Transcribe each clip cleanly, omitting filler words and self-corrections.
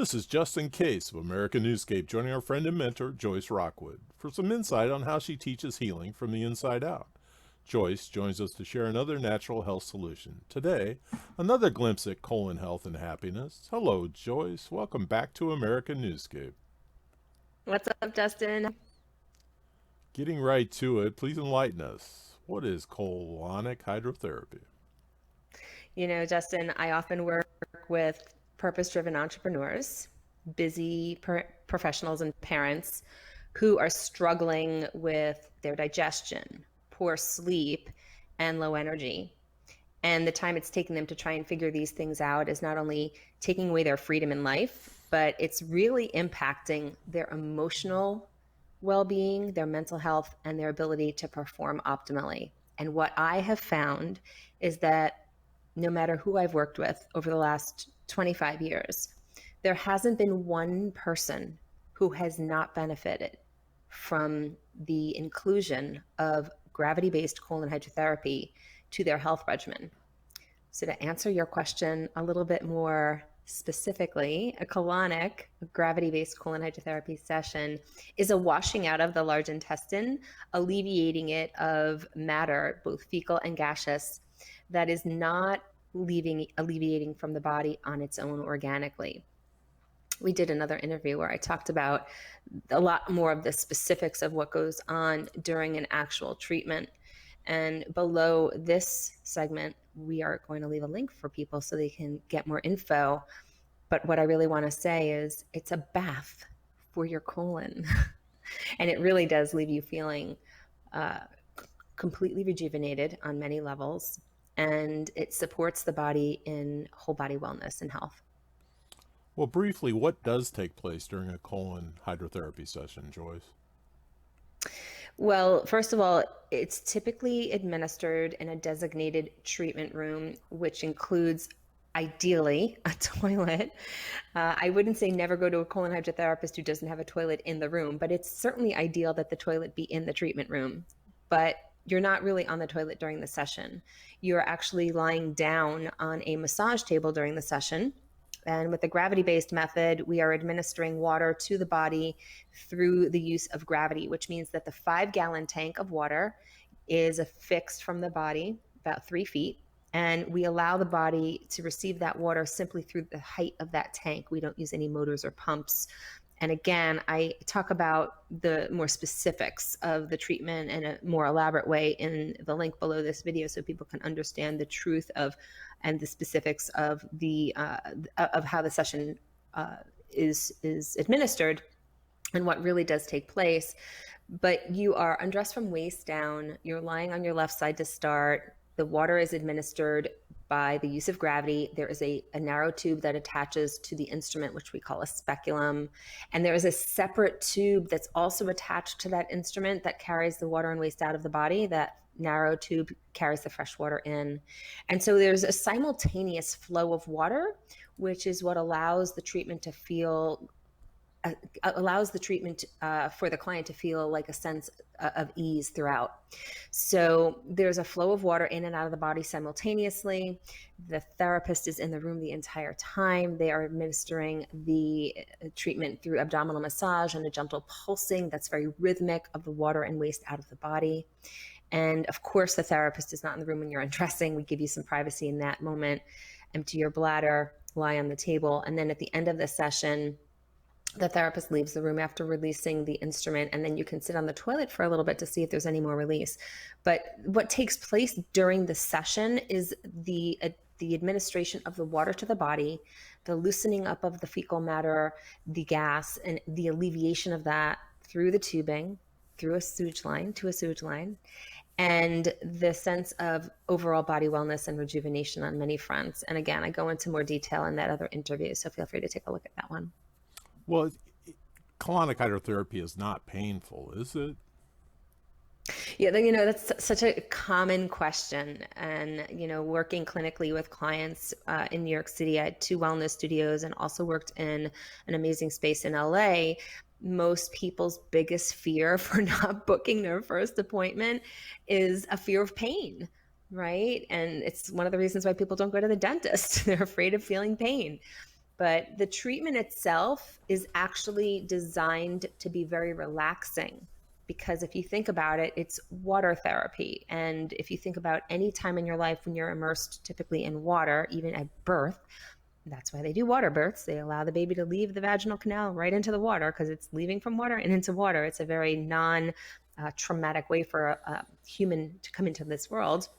This is Justin Case of American Newscape joining our friend and mentor, Joyce Rockwood, for some insight on how she teaches healing from the inside out. Joyce joins us to share another natural health solution. Today, another glimpse at colon health and happiness. Hello, Joyce. Welcome back to American Newscape. What's up, Justin? Getting right to it, please enlighten us. What is colonic hydrotherapy? Justin, I often work with purpose-driven entrepreneurs, busy professionals and parents who are struggling with their digestion, poor sleep, and low energy. And the time it's taking them to try and figure these things out is not only taking away their freedom in life, but it's really impacting their emotional well-being, their mental health, and their ability to perform optimally. And what I have found is that no matter who I've worked with over the last 25 years, there hasn't been one person who has not benefited from the inclusion of gravity-based colon hydrotherapy to their health regimen. So to answer your question a little bit more specifically, a colonic gravity-based colon hydrotherapy session is a washing out of the large intestine, alleviating it of matter, both fecal and gaseous, that is not alleviating from the body on its own organically. We did another interview where I talked about a lot more of the specifics of what goes on during an actual treatment. And below this segment, we are going to leave a link for people so they can get more info. But what I really want to say is it's a bath for your colon. And it really does leave you feeling completely rejuvenated on many levels. And it supports the body in whole body wellness and health. Well, briefly, what does take place during a colon hydrotherapy session, Joyce? Well, first of all, it's typically administered in a designated treatment room, which includes ideally a toilet. I wouldn't say never go to a colon hydrotherapist who doesn't have a toilet in the room, but it's certainly ideal that the toilet be in the treatment room. But you're not really on the toilet during the session. You're actually lying down on a massage table during the session. And with the gravity-based method, we are administering water to the body through the use of gravity, which means that the 5-gallon tank of water is affixed from the body about 3 feet. And we allow the body to receive that water simply through the height of that tank. We don't use any motors or pumps. And again, I talk about the more specifics of the treatment in a more elaborate way in the link below this video so people can understand the truth of and the specifics of the of how the session is administered and what really does take place. But you are undressed from waist down. You're lying on your left side to start. The water is administered by the use of gravity. There is a narrow tube that attaches to the instrument, which we call a speculum. And there is a separate tube that's also attached to that instrument that carries the water and waste out of the body. That narrow tube carries the fresh water in. And so there's a simultaneous flow of water, which is what allows the treatment to feel for the client to feel like a sense of ease throughout. So there's a flow of water in and out of the body simultaneously. The therapist is in the room the entire time. They are administering the treatment through abdominal massage and a gentle pulsing that's very rhythmic of the water and waste out of the body. And of course, the therapist is not in the room when you're undressing. We give you some privacy in that moment. Empty your bladder, lie on the table. And then at the end of the session, the therapist leaves the room after releasing the instrument, and then you can sit on the toilet for a little bit to see if there's any more release. But what takes place during the session is the administration of the water to the body, the loosening up of the fecal matter, the gas, and the alleviation of that through the tubing, through a sewage line to a sewage line, and the sense of overall body wellness and rejuvenation on many fronts. And again, I go into more detail in that other interview, so feel free to take a look at that one. Well, colonic hydrotherapy is not painful, is it? Yeah, that's such a common question. And, working clinically with clients in New York City, I had 2 wellness studios and also worked in an amazing space in LA. Most people's biggest fear for not booking their first appointment is a fear of pain, right? And it's one of the reasons why people don't go to the dentist. They're afraid of feeling pain. But the treatment itself is actually designed to be very relaxing. Because if you think about it, it's water therapy. And if you think about any time in your life when you're immersed typically in water, even at birth, that's why they do water births. They allow the baby to leave the vaginal canal right into the water because it's leaving from water and into water. It's a very non-traumatic way for a human to come into this world.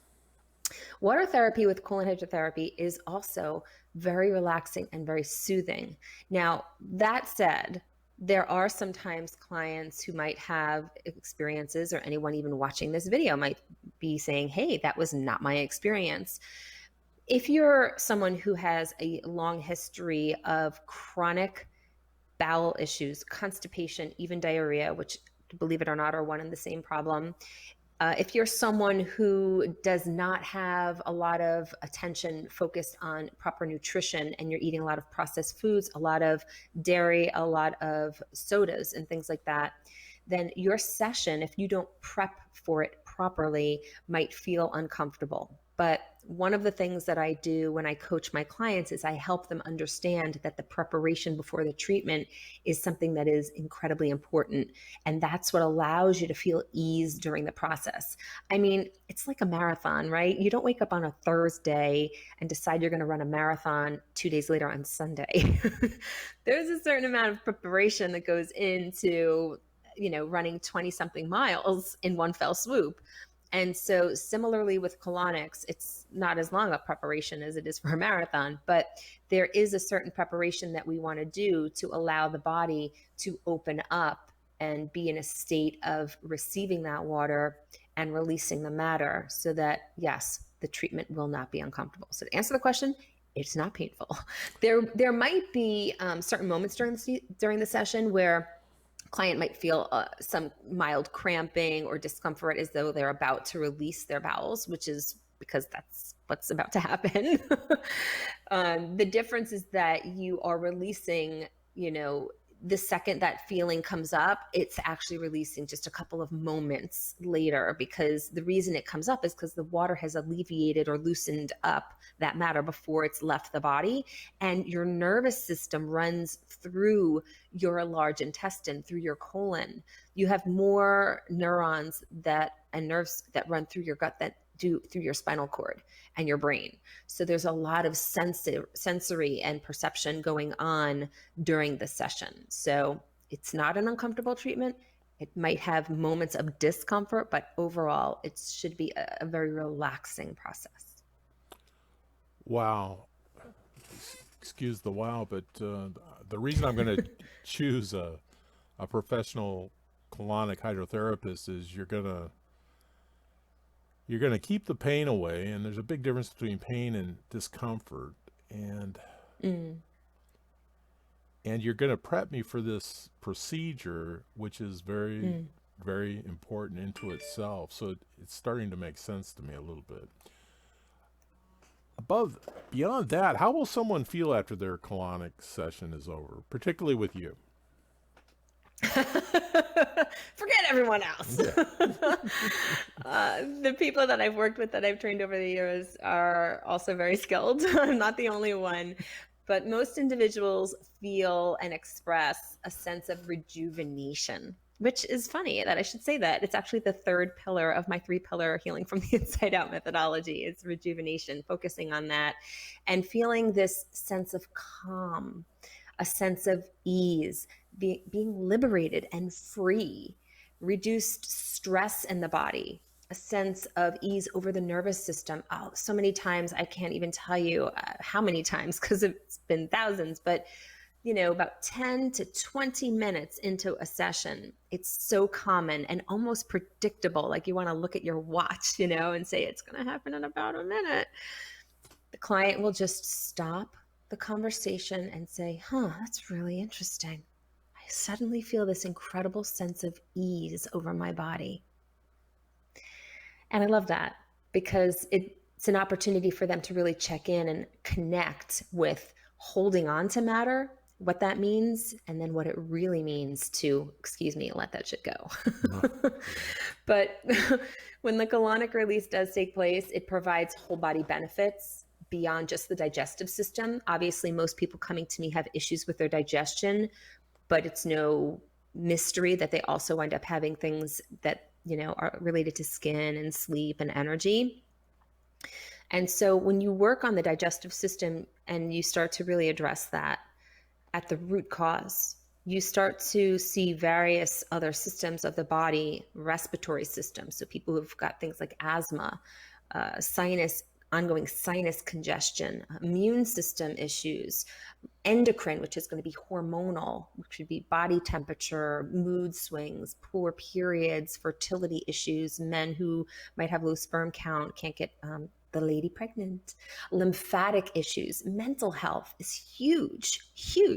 Water therapy with colon hydrotherapy is also very relaxing and very soothing. Now, that said, there are sometimes clients who might have experiences, or anyone even watching this video might be saying, hey, that was not my experience. If you're someone who has a long history of chronic bowel issues, constipation, even diarrhea, which, believe it or not, are one and the same problem. If you're someone who does not have a lot of attention focused on proper nutrition and you're eating a lot of processed foods, a lot of dairy, a lot of sodas and things like that, then your session, if you don't prep for it properly, might feel uncomfortable. But one of the things that I do when I coach my clients is I help them understand that the preparation before the treatment is something that is incredibly important. And that's what allows you to feel ease during the process. I mean, it's like a marathon, right? You don't wake up on a Thursday and decide you're going to run a marathon 2 days later on Sunday. There's a certain amount of preparation that goes into, running 20 something miles in one fell swoop. And so similarly with colonics, it's not as long a preparation as it is for a marathon, but there is a certain preparation that we want to do to allow the body to open up and be in a state of receiving that water and releasing the matter so that, yes, the treatment will not be uncomfortable. So to answer the question, it's not painful. There might be certain moments during the session where client might feel some mild cramping or discomfort as though they're about to release their bowels, which is because that's what's about to happen. The difference is that you are releasing, the second that feeling comes up, it's actually releasing just a couple of moments later, because the reason it comes up is because the water has alleviated or loosened up that matter before it's left the body. And your nervous system runs through your large intestine, through your colon. You have more neurons and nerves that run through your gut that do through your spinal cord and your brain. So there's a lot of sensory and perception going on during the session. So it's not an uncomfortable treatment. It might have moments of discomfort, but overall it should be a very relaxing process. Wow. Excuse the wow, but the reason I'm going to choose a professional colonic hydrotherapist is you're going to keep the pain away, and there's a big difference between pain and discomfort, and you're going to prep me for this procedure, which is very very important into itself. So it's starting to make sense to me a little bit. Beyond that, how will someone feel after their colonic session is over, particularly with you? Forget everyone else. The people that I've worked with, that I've trained over the years, are also very skilled. I'm not the only one, but most individuals feel and express a sense of rejuvenation, which is funny that I should say that. It's actually the third pillar of my 3-pillar healing from the inside out methodology. It's rejuvenation, focusing on that and feeling this sense of calm, a sense of ease, being liberated and free, reduced stress in the body, a sense of ease over the nervous system. Oh, so many times, I can't even tell you how many times, because it's been thousands, but about 10 to 20 minutes into a session, it's so common and almost predictable. Like you want to look at your watch, and say, it's going to happen in about a minute. The client will just stop the conversation and say, that's really interesting. I suddenly feel this incredible sense of ease over my body. And I love that, because it's an opportunity for them to really check in and connect with holding on to matter, what that means, and then what it really means to, let that shit go. But when the colonic release does take place, it provides whole body benefits beyond just the digestive system. Obviously, most people coming to me have issues with their digestion, but it's no mystery that they also wind up having things that, are related to skin and sleep and energy. And so when you work on the digestive system and you start to really address that at the root cause, you start to see various other systems of the body, respiratory systems. So people who've got things like asthma, ongoing sinus congestion, immune system issues, endocrine, which is going to be hormonal, which would be body temperature, mood swings, poor periods, fertility issues, men who might have low sperm count, can't get the lady pregnant, lymphatic issues, mental health is huge,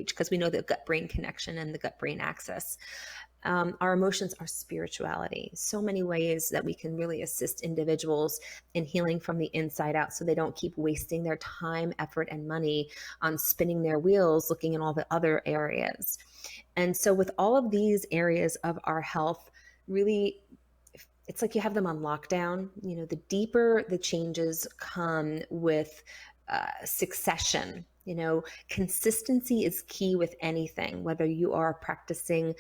because we know the gut-brain connection and the gut-brain axis. Our emotions, our spirituality, so many ways that we can really assist individuals in healing from the inside out so they don't keep wasting their time, effort, and money on spinning their wheels looking in all the other areas. And so with all of these areas of our health, really, it's like you have them on lockdown. The deeper the changes come with succession. Consistency is key with anything, whether you are practicing,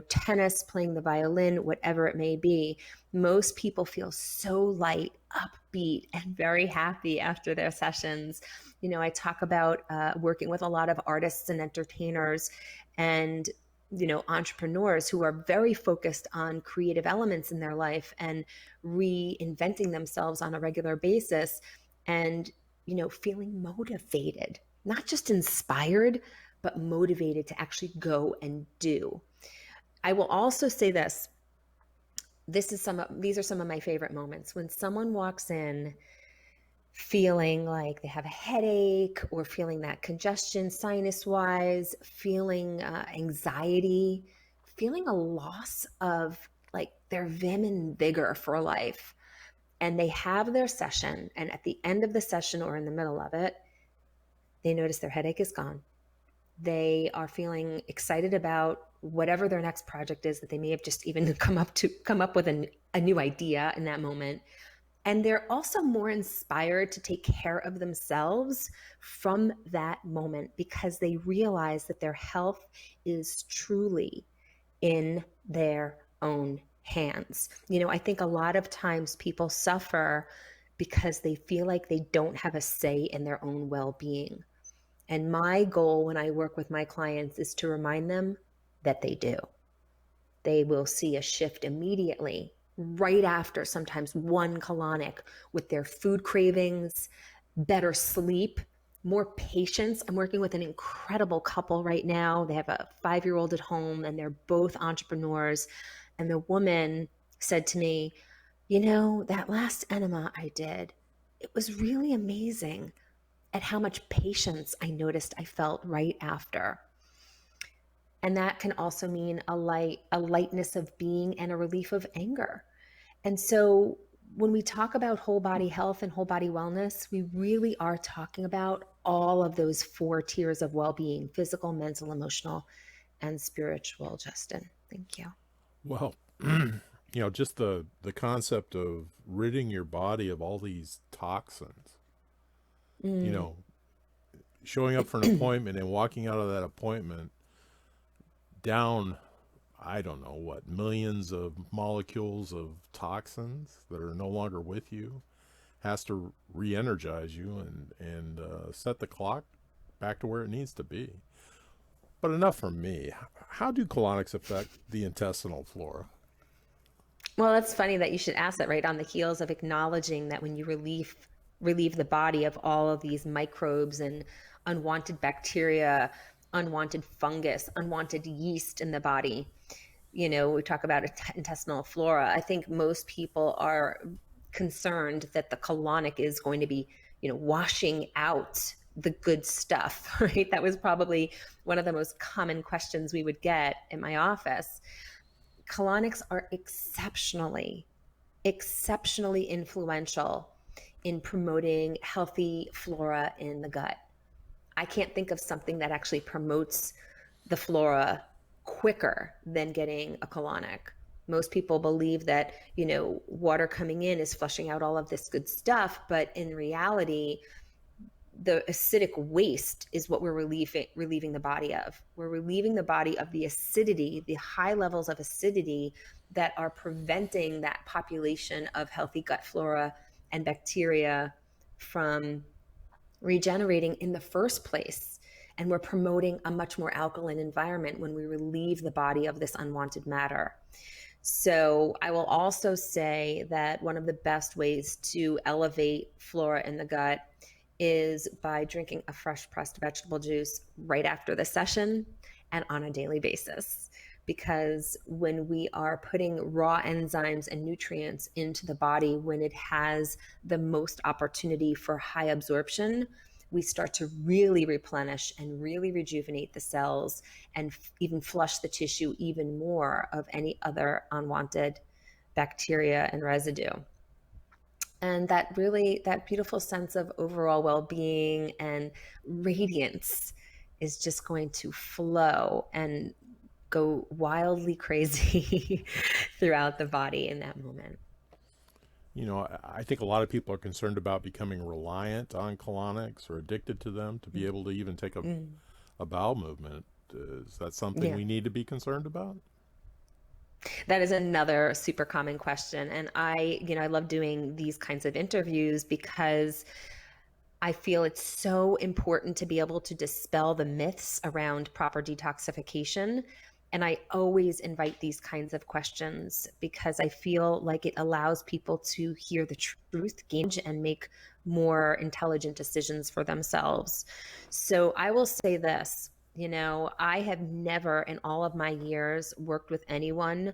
tennis, playing the violin, whatever it may be. Most people feel so light, upbeat, and very happy after their sessions. I talk about working with a lot of artists and entertainers and entrepreneurs who are very focused on creative elements in their life and reinventing themselves on a regular basis and, feeling motivated, not just inspired, but motivated to actually go and do. I will also say this. These are some of my favorite moments when someone walks in feeling like they have a headache or feeling that congestion sinus wise, feeling anxiety, feeling a loss of like their vim and vigor for life. And they have their session, and at the end of the session or in the middle of it, they notice their headache is gone. They are feeling excited about whatever their next project is that they may have just even come up with a new idea in that moment. And they're also more inspired to take care of themselves from that moment because they realize that their health is truly in their own hands. I think a lot of times people suffer because they feel like they don't have a say in their own well-being. And my goal when I work with my clients is to remind them that they do. They will see a shift immediately, right after sometimes one colonic, with their food cravings, better sleep, more patience. I'm working with an incredible couple right now. They have a 5-year-old at home and they're both entrepreneurs. And the woman said to me, that last enema I did, it was really amazing at how much patience I noticed I felt right after. And that can also mean a lightness of being and a relief of anger. And so when we talk about whole body health and whole body wellness, we really are talking about all of those 4 tiers of well-being: physical, mental, emotional, and spiritual. Justin, thank you. Well, just the concept of ridding your body of all these toxins, showing up for an appointment and walking out of that appointment down, I don't know what, millions of molecules of toxins that are no longer with you, has to re-energize you and set the clock back to where it needs to be. But enough from me. How do colonics affect the intestinal flora? Well, that's funny that you should ask that right on the heels of acknowledging that when you relieve the body of all of these microbes and unwanted bacteria, unwanted fungus, unwanted yeast in the body. We talk about intestinal flora. I think most people are concerned that the colonic is going to be, washing out the good stuff, right? That was probably one of the most common questions we would get in my office. Colonics are exceptionally influential in promoting healthy flora in the gut. I can't think of something that actually promotes the flora quicker than getting a colonic. Most people believe that, water coming in is flushing out all of this good stuff, but in reality, the acidic waste is what we're relieving the body of. We're relieving the body of the acidity, the high levels of acidity that are preventing that population of healthy gut flora and bacteria from regenerating in the first place. And we're promoting a much more alkaline environment when we relieve the body of this unwanted matter. So I will also say that one of the best ways to elevate flora in the gut is by drinking a fresh pressed vegetable juice right after the session and on a daily basis. Because when we are putting raw enzymes and nutrients into the body, when it has the most opportunity for high absorption, we start to really replenish and really rejuvenate the cells and even flush the tissue even more of any other unwanted bacteria and residue. And that beautiful sense of overall well-being and radiance is just going to flow and go wildly crazy throughout the body in that moment. I think a lot of people are concerned about becoming reliant on colonics or addicted to them to be able to even take a bowel movement. Is that something we need to be concerned about? That is another super common question. And I love doing these kinds of interviews because I feel it's so important to be able to dispel the myths around proper detoxification. And I always invite these kinds of questions because I feel like it allows people to hear the truth, gauge, and make more intelligent decisions for themselves. So I will say this, I have never in all of my years worked with anyone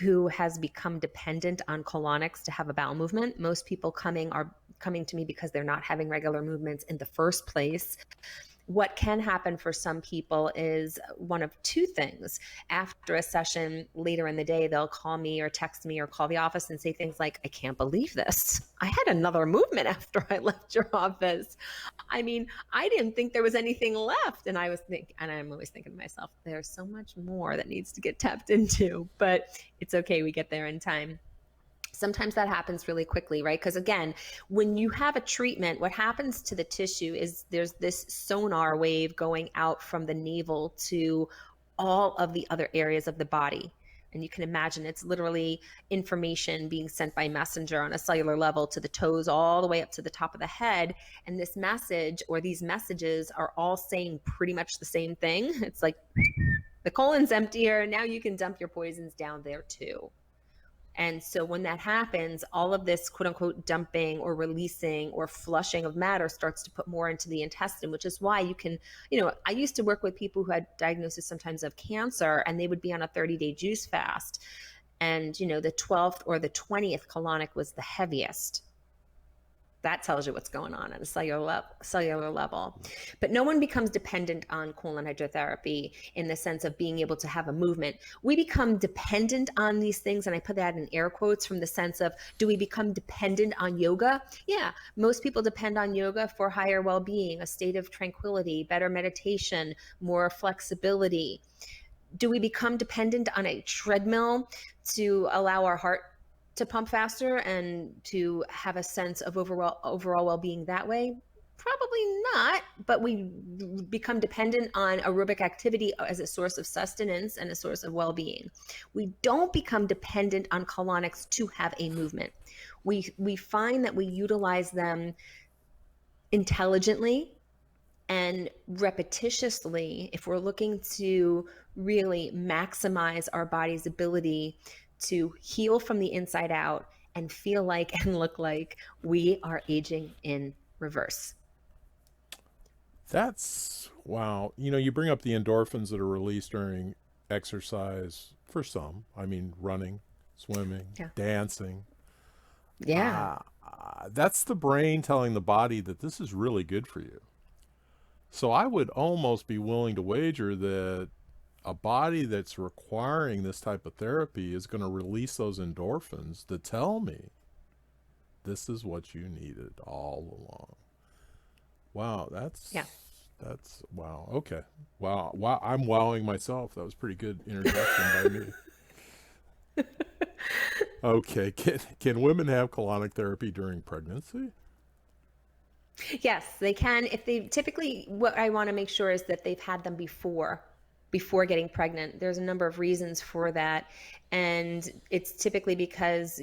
who has become dependent on colonics to have a bowel movement. Most people are coming to me because they're not having regular movements in the first place. What can happen for some people is one of two things. After a session later in the day, they'll call me or text me or call the office and say things like, I can't believe this. I had another movement after I left your office. I mean, I didn't think there was anything left. And I'm always thinking to myself, there's so much more that needs to get tapped into, but it's okay. We get there in time. Sometimes that happens really quickly, right? Because again, when you have a treatment, what happens to the tissue is there's this sonar wave going out from the navel to all of the other areas of the body. And you can imagine it's literally information being sent by messenger on a cellular level to the toes all the way up to the top of the head. And this message or these messages are all saying pretty much the same thing. It's like, the colon's emptier. Now you can dump your poisons down there too. And so when that happens, all of this quote unquote dumping or releasing or flushing of matter starts to put more into the intestine, which is why you can, I used to work with people who had diagnosis sometimes of cancer, and they would be on a 30-day juice fast. And, the 12th or the 20th colonic was the heaviest. That tells you what's going on at a cellular level. But no one becomes dependent on colon hydrotherapy in the sense of being able to have a movement. We become dependent on these things, and I put that in air quotes, from the sense of, do we become dependent on yoga? Yeah, most people depend on yoga for higher well-being, a state of tranquility, better meditation, more flexibility. Do we become dependent on a treadmill to allow our heart to pump faster and to have a sense of overall well-being that way? Probably not, but we become dependent on aerobic activity as a source of sustenance and a source of well-being. We don't become dependent on colonics to have a movement. We find that we utilize them intelligently and repetitiously if we're looking to really maximize our body's ability to heal from the inside out and feel like and look like we are aging in reverse. That's wow. You bring up the endorphins that are released during exercise for some. I mean, running, swimming, dancing. Yeah. That's the brain telling the body that this is really good for you. So I would almost be willing to wager that a body that's requiring this type of therapy is going to release those endorphins to tell me this is what you needed all along. Wow, that's wow. Okay. Wow, I'm wowing myself. That was pretty good interjection by me. Okay, can women have colonic therapy during pregnancy? Yes, they can. If they typically, what I want to make sure is that they've had them before getting pregnant. There's a number of reasons for that. And it's typically because,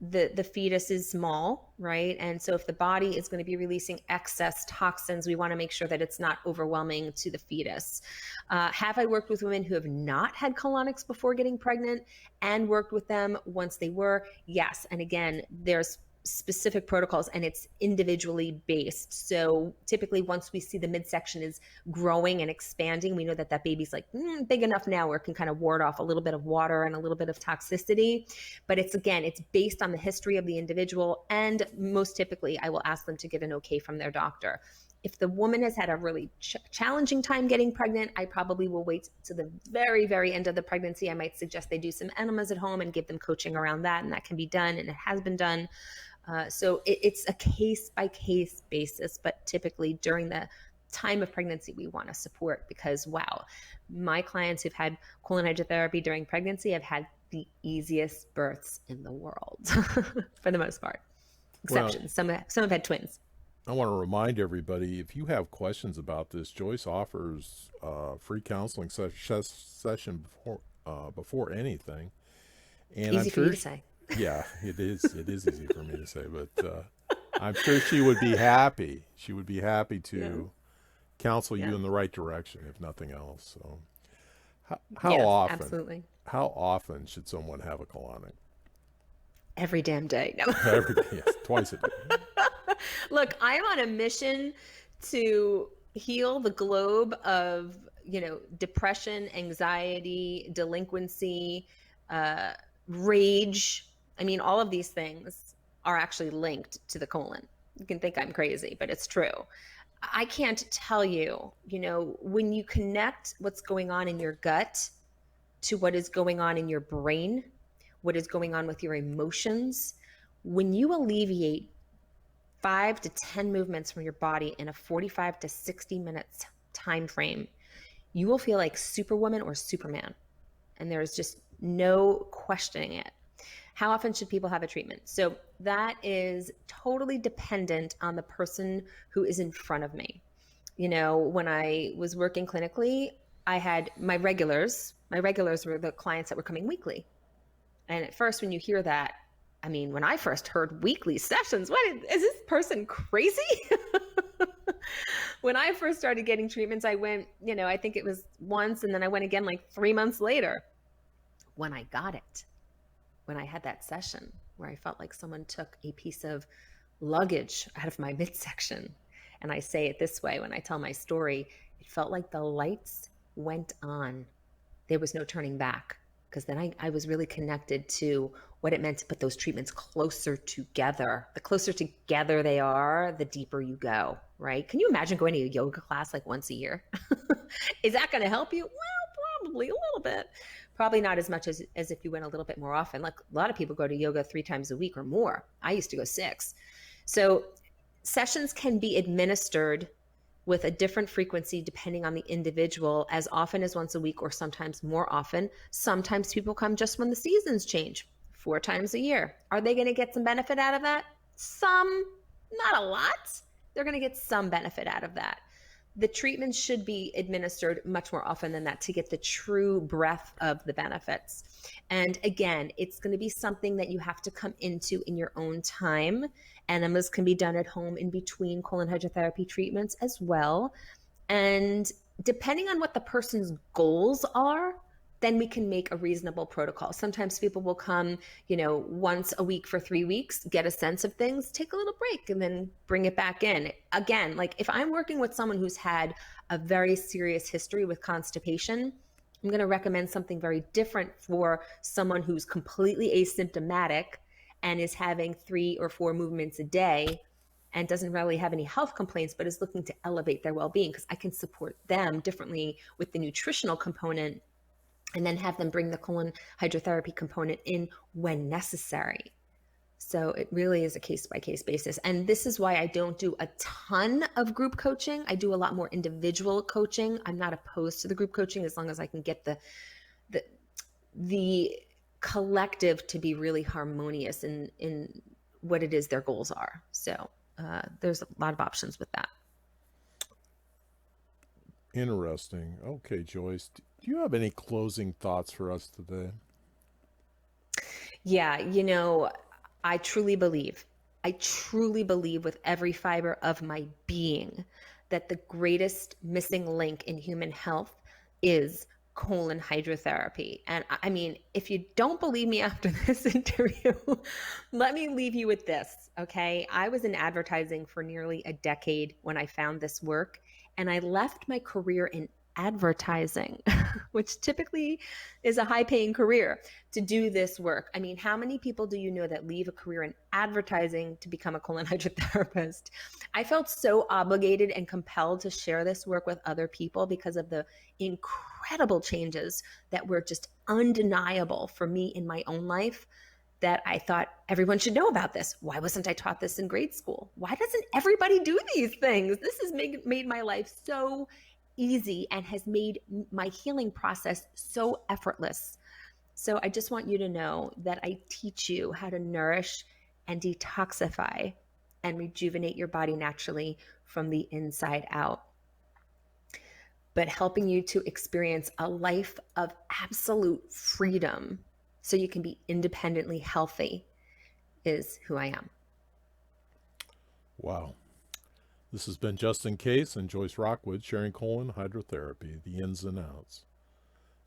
the fetus is small, right? And so if the body is going to be releasing excess toxins, we want to make sure that it's not overwhelming to the fetus. Have I worked with women who have not had colonics before getting pregnant and worked with them once they were? Yes. And again, there's specific protocols and it's individually based. So typically once we see the midsection is growing and expanding, we know that that baby's like big enough now where it can kind of ward off a little bit of water and a little bit of toxicity. But it's based on the history of the individual. And most typically I will ask them to get an okay from their doctor. If the woman has had a really challenging time getting pregnant, I probably will wait to the very, very end of the pregnancy. I might suggest they do some enemas at home and give them coaching around that. And that can be done, and it has been done. So it's a case-by-case basis, but typically during the time of pregnancy, we want to support because, wow, my clients who've had colon hydrotherapy during pregnancy have had the easiest births in the world for the most part. Exceptions. Well, Some have had twins. I want to remind everybody, if you have questions about this, Joyce offers a free counseling session before anything. And Easy for you to say. Yeah, it is. It is easy for me to say, but I'm sure she would be happy. She would be happy to counsel you in the right direction, if nothing else. So, how Yes, often? absolutely. How often should someone have a colonic? Every damn day. No. Every day, yes, twice a day. Look, I'm on a mission to heal the globe of, depression, anxiety, delinquency, rage. I mean, all of these things are actually linked to the colon. You can think I'm crazy, but it's true. I can't tell you, when you connect what's going on in your gut to what is going on in your brain, what is going on with your emotions, when you alleviate 5 to 10 movements from your body in a 45 to 60 minutes time frame, you will feel like Superwoman or Superman. And there's just no questioning it. How often should people have a treatment? So that is totally dependent on the person who is in front of me. When I was working clinically, I had my regulars. My regulars were the clients that were coming weekly. And at first, when you hear that, I mean, when I first heard weekly sessions, is this person crazy? When I first started getting treatments, I went, I think it was once, and then I went again like 3 months later. When I got it, when I had that session where I felt like someone took a piece of luggage out of my midsection, and I say it this way when I tell my story, it felt like the lights went on. There was no turning back, because then I was really connected to what it meant to put those treatments closer together. The closer together they are, the deeper you go, right? Can you imagine going to a yoga class like once a year? Is that going to help you? Well, probably a little bit. Probably not as much as if you went a little bit more often. Like a lot of people go to yoga 3 times a week or more. I used to go 6. So sessions can be administered with a different frequency depending on the individual, as often as once a week or sometimes more often. Sometimes people come just when the seasons change, 4 times a year. Are they going to get some benefit out of that? Some, not a lot. They're going to get some benefit out of that. The treatment should be administered much more often than that to get the true breadth of the benefits. And again, it's going to be something that you have to come into in your own time. Enemas can be done at home in between colon hydrotherapy treatments as well. And depending on what the person's goals are, then we can make a reasonable protocol. Sometimes people will come, once a week for 3 weeks, get a sense of things, take a little break, and then bring it back in. Again, like if I'm working with someone who's had a very serious history with constipation, I'm going to recommend something very different for someone who's completely asymptomatic and is having 3 or 4 movements a day and doesn't really have any health complaints, but is looking to elevate their well-being, because I can support them differently with the nutritional component and then have them bring the colon hydrotherapy component in when necessary. So it really is a case-by-case basis. And this is why I don't do a ton of group coaching. I do a lot more individual coaching. I'm not opposed to the group coaching as long as I can get the collective to be really harmonious in what it is their goals are. So there's a lot of options with that. Interesting. Okay, Joyce, do you have any closing thoughts for us today? Yeah, I I truly believe with every fiber of my being that the greatest missing link in human health is colon hydrotherapy. And I mean, if you don't believe me after this interview, let me leave you with this, okay? I was in advertising for nearly a decade when I found this work, and I left my career in advertising, which typically is a high paying career, to do this work. I mean, how many people do you know that leave a career in advertising to become a colon hydrotherapist? I felt so obligated and compelled to share this work with other people because of the incredible changes that were just undeniable for me in my own life, that I thought everyone should know about this. Why wasn't I taught this in grade school? Why doesn't everybody do these things? This has made my life so easy and has made my healing process so effortless. So I just want you to know that I teach you how to nourish and detoxify and rejuvenate your body naturally from the inside out, but helping you to experience a life of absolute freedom so you can be independently healthy is who I am. Wow. This has been Justin Case and Joyce Rockwood sharing colon hydrotherapy, the ins and outs.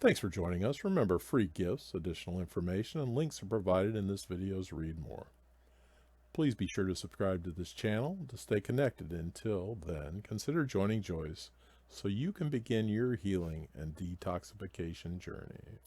Thanks for joining us. Remember, free gifts, additional information, and links are provided in this video's read more. Please be sure to subscribe to this channel to stay connected. Until then, consider joining Joyce so you can begin your healing and detoxification journey.